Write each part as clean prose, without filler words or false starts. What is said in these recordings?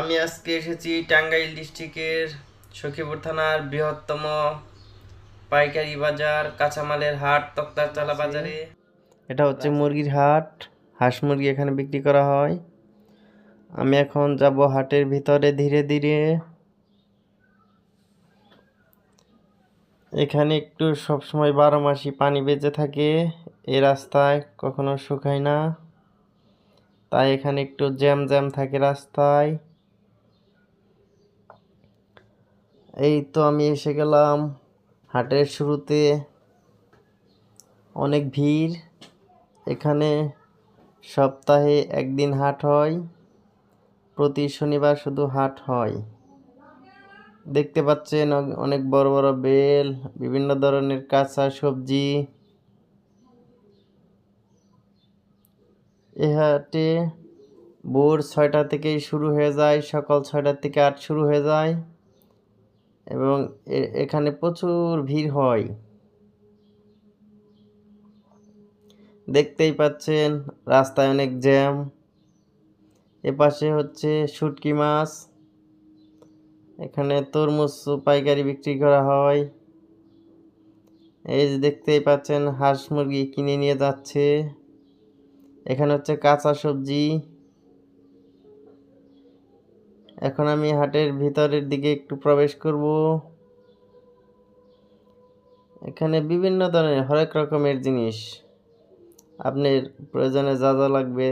আমি আজকে এসেছি টাঙ্গাইল ডিস্ট্রিক্টের সখীপুর থানার বৃহত্তম পাইকারি বাজার কাঁচামালের হাট তক্তারতলা বাজারে। এটা হচ্ছে মুরগির হাট, হাঁস মুরগি এখানে বিক্রি করা হয়। আমি এখন যাব হাটের ভিতরে ধীরে ধীরে। এখানে একটু সবসময় 12 মাসই পানি বেঁচে থাকে, এই রাস্তায় কখনো শুকায় না, তাই এখানে একটু জ্যাম জ্যাম থাকে রাস্তায়। এই তো আমি এসে গেলাম হাটের শুরুতে। অনেক ভিড় এখানে। সপ্তাহে একদিন হাট হয়, প্রতি শনিবার শুধু হাট হয়। দেখতে পাচ্ছেন অনেক বড় বড় বেল, বিভিন্ন ধরনের কাঁচা সবজি। এ হাটে ভোর 6টা থেকেই শুরু হয়ে যায়, সকাল 6টা থেকে হাট শুরু হয়ে যায় এবং এখানে প্রচুর ভিড় হয়। দেখতেই পাচ্ছেন রাস্তায় অনেক জ্যাম। এপাশে হচ্ছে শুটকি মাছ, এখানে তরমুজ পাইকারি বিক্রি করা হয়। এই যে দেখতেই পাচ্ছেন হাঁস মুরগি কিনে নিয়ে যাচ্ছে। এখানে হচ্ছে কাঁচা সবজি। এখন আমি হাটের ভিতরের দিকে একটু প্রবেশ করব। এখানে বিভিন্ন ধরনের হরেক রকমের জিনিস, আপনার প্রয়োজনে যা যা লাগবে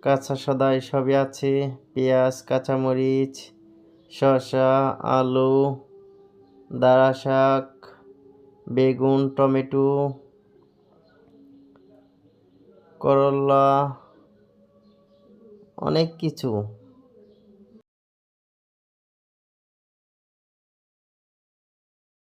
কাঁচা সদাই সবই আছে। পেঁয়াজ, কাঁচামরিচ, শসা, আলু, দাঁড়া শাক, বেগুন, টমেটো, করলা, অনেক কিছু।